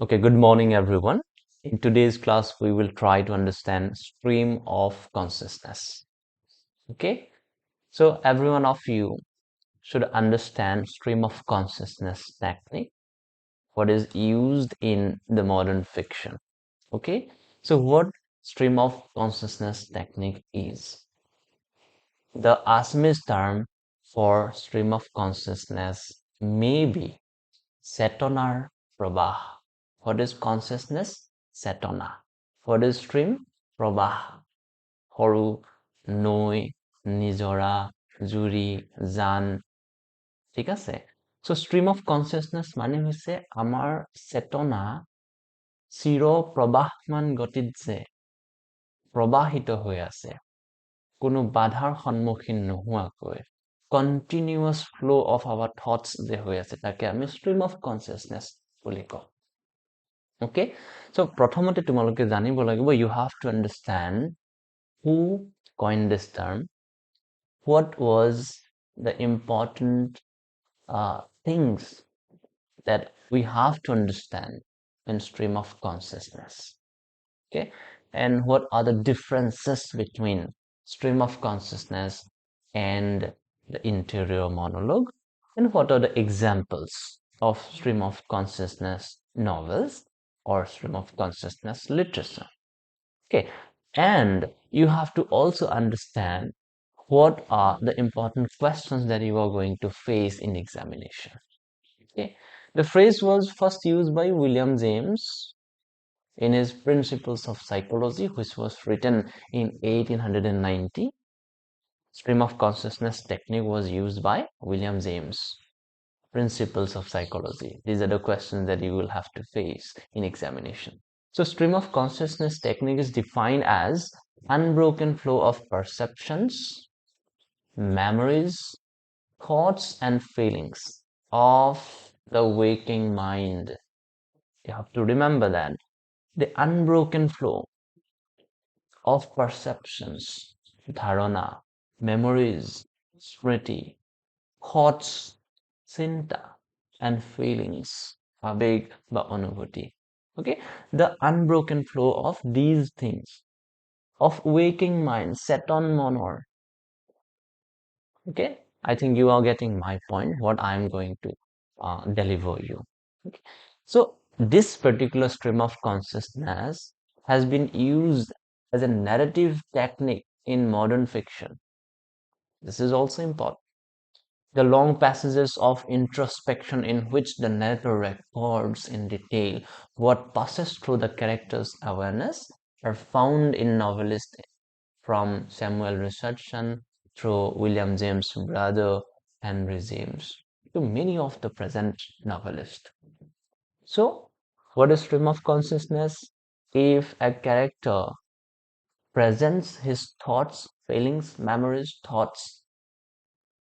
Okay, good morning, everyone. In today's class, we will try to understand stream of consciousness. Okay, so every one of you should understand stream of consciousness technique, what is used in the modern fiction. Okay, so what stream of consciousness technique is? The Assamese term for stream of consciousness may be Cetona Prabah. What is consciousness? Cetona. What is stream? Prabah. Horu, Noi, Nijora, Juri, Jan. ঠিক আছে? So stream of consciousness মানে হৈছে আমাৰ চেতনা চিৰ প্ৰবাহমান গতিত যে প্ৰবাহিত হৈ আছে কোনো বাধাৰ সন্মুখীন নোহোৱাকৈ continuous flow of our thoughts যে হৈ আছে তাকে আমি stream of consciousness বুলি কওঁ okay so প্ৰথমতে তোমালোকে জানিব লাগিব you have to understand who coined this term what was the important things that we have to understand in stream of consciousness okay and what are the differences between stream of consciousness and the interior monologue and what are the examples of stream of consciousness novels or stream of consciousness literature okay and you have to also understand what are the important questions that you are going to face in examination okay the phrase was first used by William James in his Principles of Psychology, which was written in 1890. Stream of consciousness technique was used by William James. Principles of Psychology. These are the questions that you will have to face in examination. So stream of consciousness technique is defined as unbroken flow of perceptions, memories, thoughts and feelings of the waking mind. You have to remember that. The unbroken flow of perceptions, dharana, memories, smriti, thoughts, cinta, and feelings, abeg ba anubhuti. Okay, the unbroken flow of these things, of waking mind, set on monor. Okay, I think you are getting my point, what I am going to deliver you. Okay. So this particular stream of consciousness has been used as a narrative technique in modern fiction. This is also important. The long passages of introspection in which the narrator records in detail what passes through the character's awareness are found in novelists from Samuel Richardson through William James' brother Henry James to many of the present novelists. So, what is stream of consciousness? If a character presents his thoughts, feelings, memories, thoughts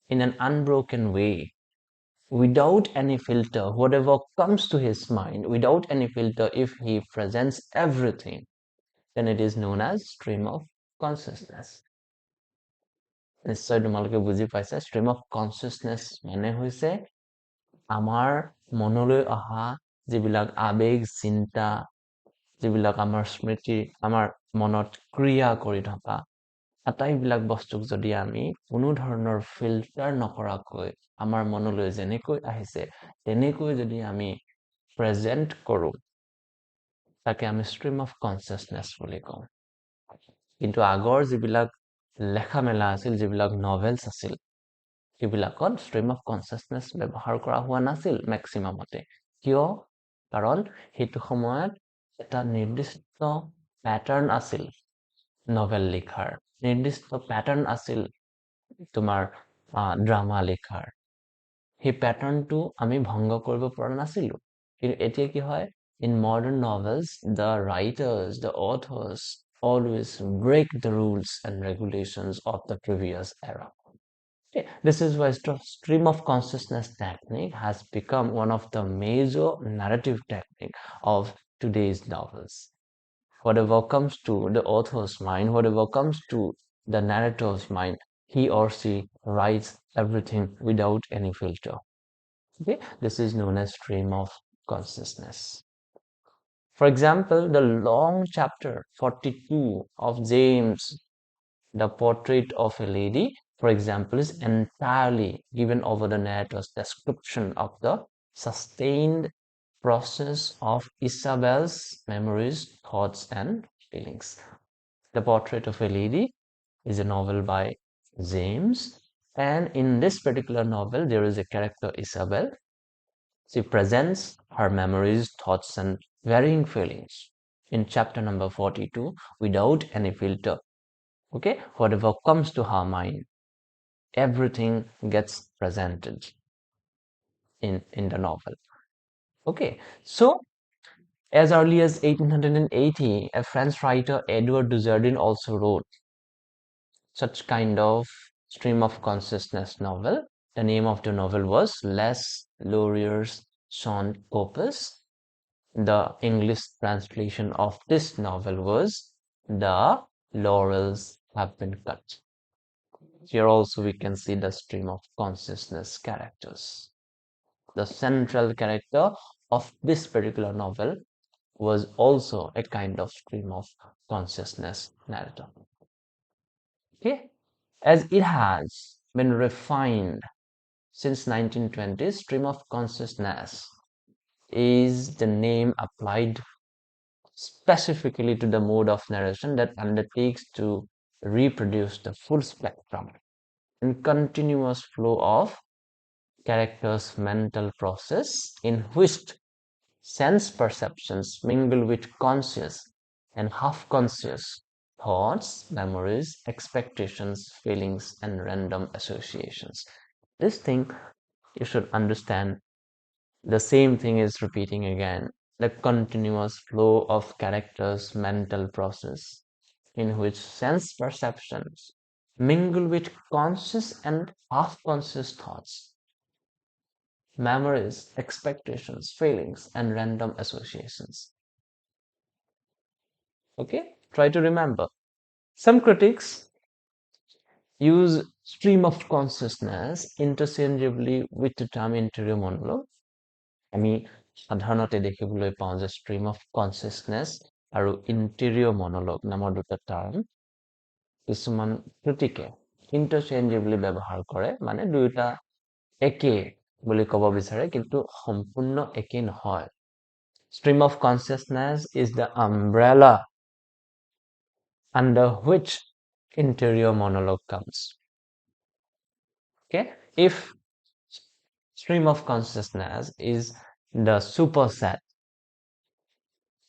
in an unbroken way, without any filter, whatever comes to his mind, without any filter, if he presents everything, then it is known as stream of consciousness. নিশ্চয় তোমালোকে বুজি পাইছা stream of consciousness মানে হৈছে আমাৰ মনলৈ অহা যিবিলাক আবেগ চিন্তা যিবিলাক আমাৰ স্মৃতি আমাৰ মনত ক্ৰিয়া কৰি থকা আটাইবিলাক বস্তুক যদি আমি কোনো ধৰণৰ ফিল্টাৰ নকৰাকৈ আমাৰ মনলৈ যেনেকৈ আহিছে তেনেকৈ যদি আমি প্ৰেজেন্ট কৰো তাকে আমি stream of consciousness বুলি কওঁ কিন্তু আগৰ যিবিলাক লেখা মেলা আছিল যিবিলাক নভেলছ আছিল সেইবিলাকত stream of consciousness ব্যৱহাৰ কৰা হোৱা নাছিল মেক্সিমামতে কিয় কাৰণ সেইটো সময়ত এটা নিৰ্দিষ্ট প্যাটাৰ্ন আছিল নভেল লিখাৰ নিৰ্দিষ্ট প্যাটাৰ্ন আছিল তোমাৰ ড্ৰামা লিখাৰ সেই প্যাটাৰ্নটো আমি ভংগ কৰিব পৰা নাছিলো কিন্তু এতিয়া কি হয় in modern novels the writers the authors always break the rules and regulations of the previous era okay. This is why stream of consciousness technique has become one of the major narrative technique of today's novels whatever comes to the author's mind, whatever comes to the narrator's mind, he or she writes everything without any filter. Okay, this is known as stream of consciousness. For example, the long chapter 42 of James, The Portrait of a Lady, for example, is entirely given over the narrator's description of the sustained process of Isabel's memories, thoughts, and feelings. The Portrait of a Lady is a novel by James, and in this particular novel, there is a character, Isabel. She presents her memories, thoughts, and varying feelings in chapter number 42 without any filter. Okay, whatever comes to her mind, everything gets presented in the novel. Okay, so as early as 1880, a French writer, Edward Dujardin, also wrote such kind of stream of consciousness novel. The name of the novel was Les Lauriers Sans Corpus. The English translation of this novel was The Laurels Have Been Cut. Here also we can see the stream of consciousness characters. The central character of this particular novel was also a kind of stream of consciousness narrator. Okay, as it has been refined since 1920, stream of consciousness is the name applied specifically to the mode of narration that undertakes to reproduce the full spectrum and continuous flow of characters' mental process in which sense perceptions mingle with conscious and half-conscious thoughts, memories, expectations, feelings, and random associations. This thing you should understand. The same thing is repeating again. The continuous flow of characters' mental process in which sense perceptions mingle with conscious and half-conscious thoughts, memories, expectations, feelings, and random associations. Okay, try to remember. Some critics use stream of consciousness interchangeably with the term interior monologue. আমি সাধাৰণতে দেখিবলৈ পাওঁ যে stream of consciousness আৰু interior monologue নামৰ দুটা term কিছুমান ক্ৰিটিকে interchangeably ব্যৱহাৰ কৰে, মানে দুয়োটা একে বুলি ক'ব বিচাৰে, কিন্তু সম্পূৰ্ণ একে নহয়. Stream of consciousness is the umbrella under which interior monologue comes. Okay, if stream of consciousness is the superset,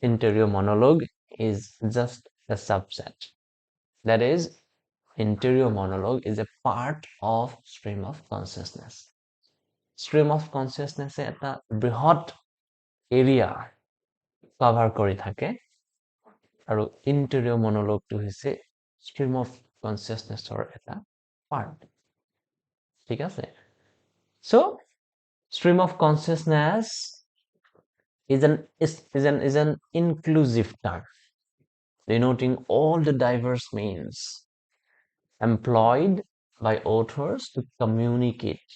interior monologue is just a subset. That is, interior monologue is a part of stream of consciousness. Stream of consciousness এটা বৃহৎ area cover কৰি থাকে আৰু interior monologue টো হৈছে stream of consciousnessৰ এটা part. ঠিক আছে? So, stream of consciousness is an inclusive term denoting all the diverse means employed by authors to communicate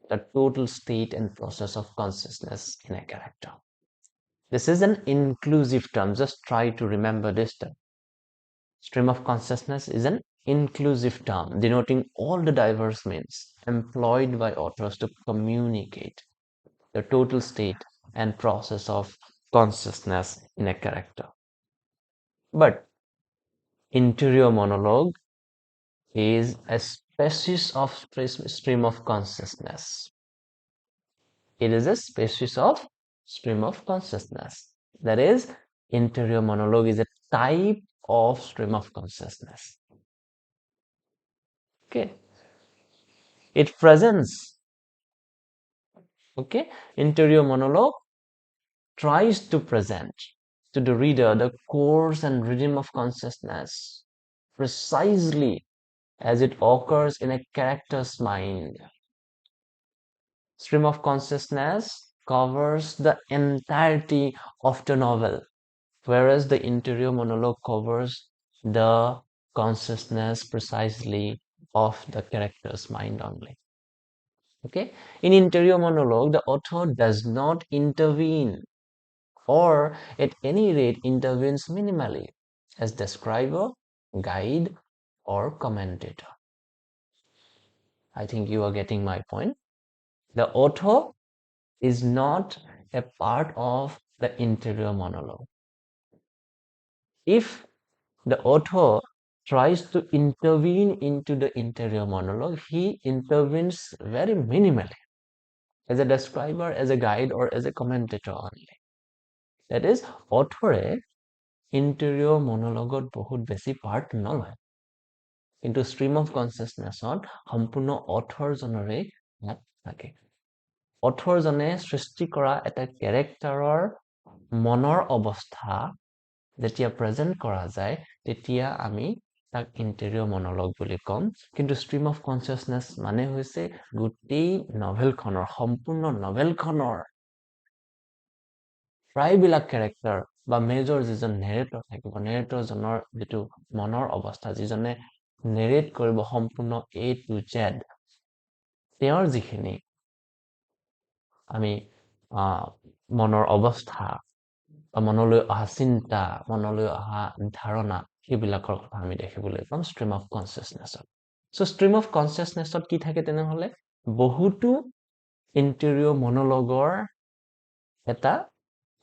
the total state and process of consciousness in a character. This is an inclusive term. Just try to remember this term. Stream of consciousness is an inclusive term denoting all the diverse means employed by authors to communicate the total state and process of consciousness in a character. But interior monologue is a species of stream of consciousness. It is a species of stream of consciousness. That is, interior monologue is a type of stream of consciousness. Okay. It presents, okay, interior monologue tries to present to the reader the course and rhythm of consciousness precisely as it occurs in a character's mind. Stream of consciousness covers the entirety of the novel, whereas the interior monologue covers the consciousness precisely of the character's mind only. Okay, in interior monologue, the author does not intervene or at any rate intervenes minimally as describer, guide, or commentator. I think you are getting my point. The author is not a part of the interior monologue. If the author tries to intervene into the interior monologue, he intervenes very minimally as a describer, as a guide, or as a commentator only. That is, authore interior monoloগত বহুত বেছি part নলয় কিন্তু stream of consciousnessত সম্পূৰ্ণ অথৰজনৰে ইয়াত থাকে অথৰজনে সৃষ্টি কৰা এটা কেৰেক্টাৰৰ মনৰ অৱস্থা যেতিয়া প্ৰেজেন্ট কৰা যায় তেতিয়া আমি তাক ইন্টেৰিয়ৰ মনোলগ বুলি কম কিন্তু stream of consciousness মানে হৈছে গোটেই নভেলখনৰ সম্পূৰ্ণ নভেলখনৰ প্ৰায়বিলাক কেৰেক্টাৰ বা মেজৰ যিজন নেৰেটৰ থাকিব নেৰেটৰজনৰ যেটো মনৰ অৱস্থা যিজনে নেৰেট কৰিব সম্পূৰ্ণ A to Z তেওঁৰ যিখিনি আমি মনৰ অৱস্থা মনলৈ অহা চিন্তা মনলৈ অহা ধাৰণা সেইবিলাকৰ কথা আমি দেখিবলৈ পাম stream of consciousness so stream of consciousness কি থাকে তেনেহলে বহুতো interior monologueৰ এটা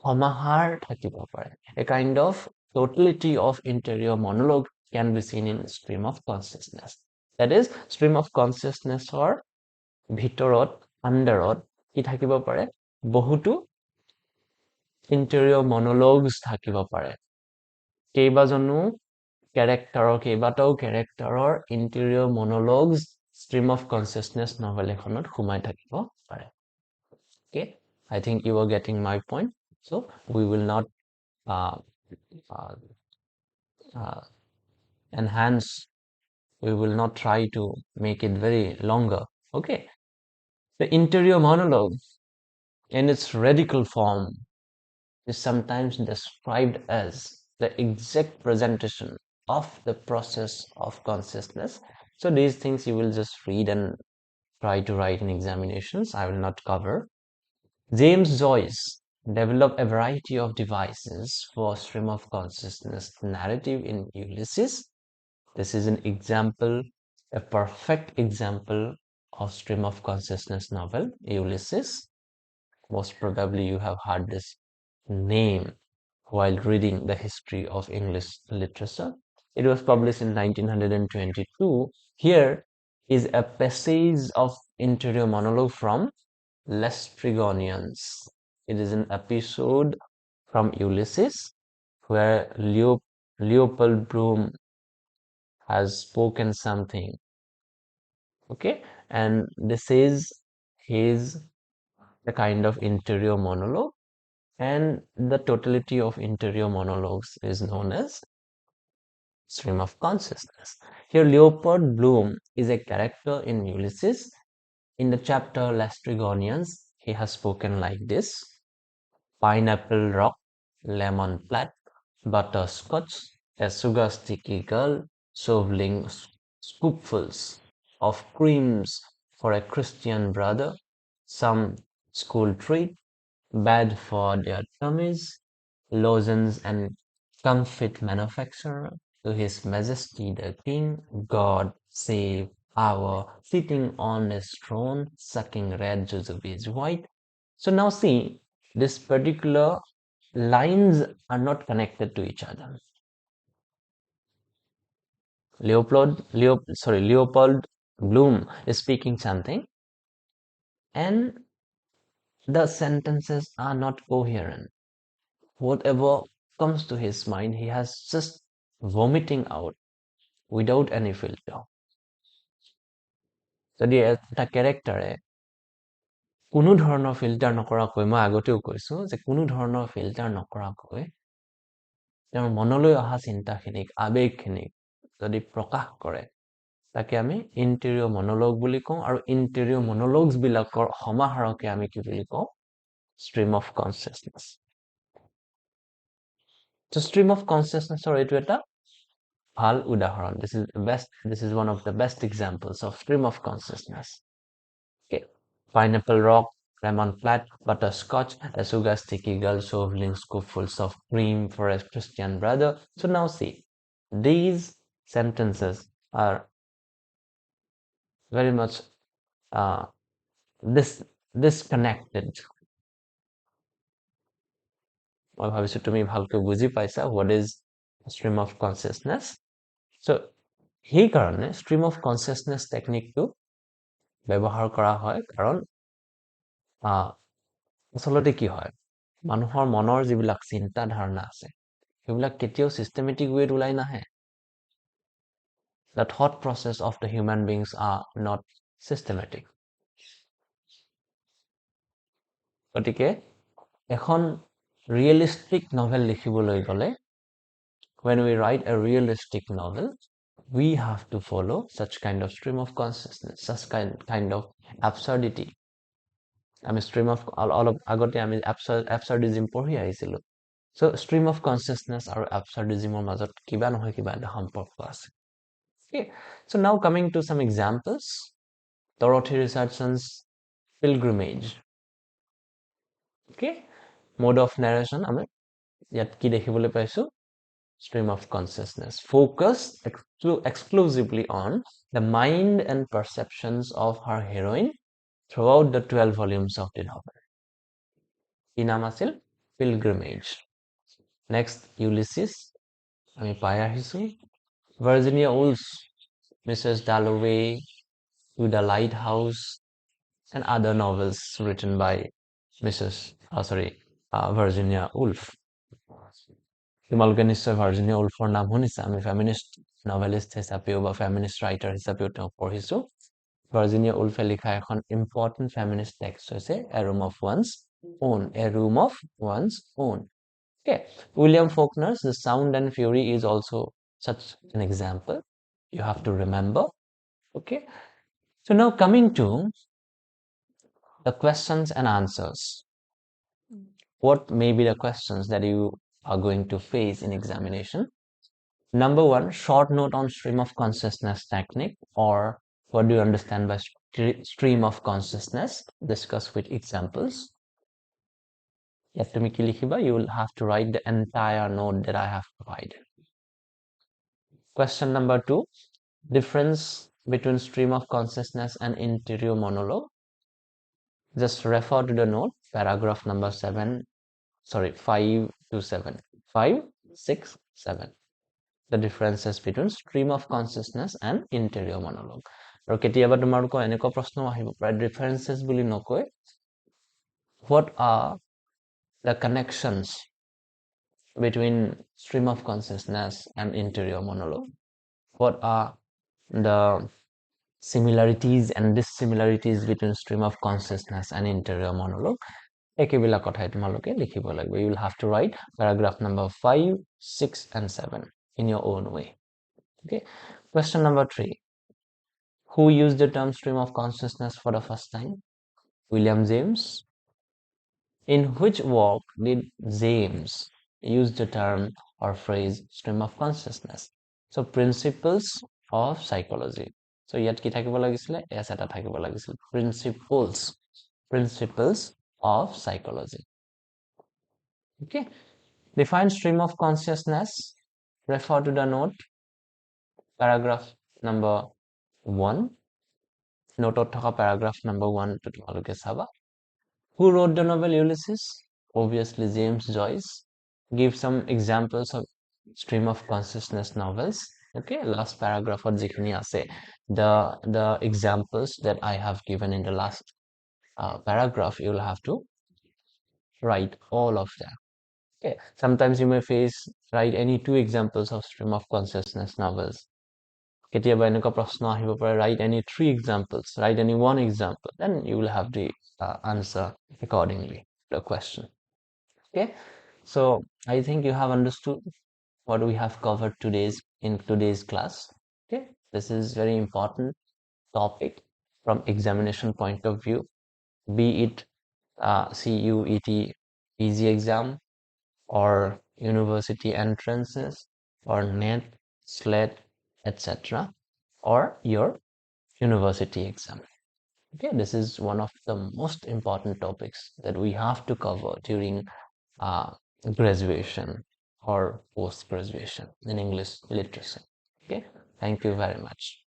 সমাহাৰ থাকিব পাৰে a kind of totality of interior monologue can be seen in stream of consciousness that is stream of consciousnessৰ ভিতৰত আন্ডাৰত কি থাকিব পাৰে বহুতো interior monologues থাকিব পাৰে কেইবাজনো কেইবাটাও কেৰেক্টাৰৰ interior monologues stream of consciousness novel এখনত সোমাই থাকিব পাৰে okay I think you are getting my point so we will not enhance we will not try to make it very longer okay the interior monologue in its radical form is sometimes described as the exact presentation of the process of consciousness. So these things you will just read and try to write in examinations. I will not cover. James Joyce developed a variety of devices for stream of consciousness narrative in Ulysses. This is an example, a perfect example of stream of consciousness novel, Ulysses. Most probably you have heard this name while reading the history of English literature. It was published in 1922. Here is a passage of interior monologue from Laestrygonians. It is an episode from Ulysses where Leopold Bloom has spoken something. Okay, and this is his a kind of interior monologue. And the totality of interior monologues is known as stream of consciousness. Here, Leopold Bloom is a character in Ulysses. In the chapter Laestrygonians, he has spoken like this: pineapple rock, lemon plat, butterscotch, a sugar sticky girl shoveling scoopfuls of creams for a Christian brother, some school treat, bad for their tummies, lozenges and comfit manufacturer, to His Majesty the King, God save our, sitting on his throne, sucking red jujubes white. So now see, this particular lines are not connected to each other. Leopold Bloom is speaking something, and the sentences are not coherent. Whatever comes to his mind, he has just vomiting out without any filter. যদি এটা কেৰেক্টাৰে কোনো ধৰণৰ filter নকৰাকৈ মই আগতেও কৈছো যে কোনো ধৰণৰ ফিল্টাৰ নকৰাকৈ তেওঁৰ মনলৈ অহা চিন্তাখিনিক আবেগখিনিক যদি প্ৰকাশ কৰে তাকে আমি ইন্টেৰিয়ৰ মনোলগ বুলি কওঁ আৰু ইন্টেৰিয়ৰ মনোলগছ বিলাকৰ সমাহাৰকে আমি কি বুলি কওঁ stream of consciousness. So stream of consciousness or এইটো এটা ভাল উদাহৰণ this is one of the best examples of stream of consciousness. Okay, pineapple rock, lemon flat, butterscotch, a sugar sticky girl, shoveling scoopfuls of cream for a Christian brother. So now see, these sentences are very much uh, disconnected. মই ভাবিছো তুমি ভালকৈ বুজি পাইছা what is stream of consciousness. So সেইকাৰণে stream of consciousness টেকনিকটো ব্যৱহাৰ কৰা হয় কাৰণ আচলতে কি হয় মানুহৰ মনৰ যিবিলাক চিন্তা ধাৰণা আছে সেইবিলাক কেতিয়াও systematic way ওলাই নাহে. The thought process of the human beings are not systematic. গতিকে এখন realistic novel লিখিবলৈ গ'লে when we write a realistic novel we have to follow such kind of stream of consciousness, such kind of absurdity. আমি stream of অলপ আগতে আমি absurdism পঢ়ি আহিছিলো. So stream of consciousness আৰু absurdismৰ মাজত কিবা নহয় কিবা এটা সম্পৰ্ক আছে. Okay, so now coming to some examples. Dorothy Richardson's Pilgrimage. Okay, mode of narration আমি ইয়াত কি দেখিবলৈ পাইছো stream of consciousness focus exclusively on the mind and perceptions of her heroine throughout the 12 volumes of the novel. কি নাম আছিল Pilgrimage. Next Ulysses আমি পাই আহিছো Virginia Woolf's Mrs. Dalloway, To the Lighthouse, and other novels written by Virginia Woolf. তোমালোকে নিশ্চয় Virginia উলফৰ নাম শুনিছা আমি ফেমিনিষ্ট নভেলিষ্ট হিচাপেও বা ফেমিনিষ্ট ৰাইটাৰ হিচাপেও তেওঁক পঢ়িছো ভাৰ্জিনিয়া উলফে লিখা এখন ইম্পৰ্টেণ্ট ফেমিনিষ্ট টেক্সট হৈছে A Room of One's Own. A Room of One's Own. Okay. William Faulkner's The Sound and Fury is also such an example. You have to remember. Okay. So now coming to the questions and answers. What may be the questions that you are going to face in examination? Number one, short note on stream of consciousness technique, or what do you understand by stream of consciousness? Discuss with examples. You will have to write the entire note that I have provided. Question number two, difference between stream of consciousness and interior monologue. Just refer to the note, paragraph number 5 to 7. 5, 6, 7. The differences between stream of consciousness and interior monologue. আৰু কেতিয়াবা তোমালোকৰ এনেকুৱা প্ৰশ্ন আহিব পাৰে differences বুলি নকৈ what are the connections between stream of consciousness and interior monologue? What are the similarities and dissimilarities between stream of consciousness and interior monologue? একেবিলাক কথাই তোমালোকে লিখিব লাগিব. You will have to write paragraph number 5, 6 and 7 in your own way. Okay. Question number 3. Who used the term stream of consciousness for the first time? William James. In which work did James use the term or phrase stream of consciousness? So Principles of Psychology. So ইয়াত কি থাকিব লাগিছিলে এছ এটা থাকিব লাগিছিল Principles of Psychology. Okay. Define stream of consciousness. Refer to the note, paragraph number 1. Note of paragraph number 1 to তোমালোকে চাবা. Who wrote the novel Ulysses? Obviously James Joyce. Give some examples of stream of consciousness novels. Okay, last paragraph of jikhini ase the examples that I have given in the last paragraph, you will have to write all of them. Okay, sometimes you may write any 2 examples of stream of consciousness novels. কেতিয়াবা এনেকুৱা প্ৰশ্ন আহিব পাৰে write any 3 examples, write any 1 example, then you will have the answer accordingly the question. Okay, so I think you have understood what we have covered in today's class. Okay, this is very important topic from examination point of view, be it CUET easy exam or university entrances or NET, SLET, etc., or your university exam. Okay, this is one of the most important topics that we have to cover during uh, graduation or post graduation in English literacy. Okay, thank you very much.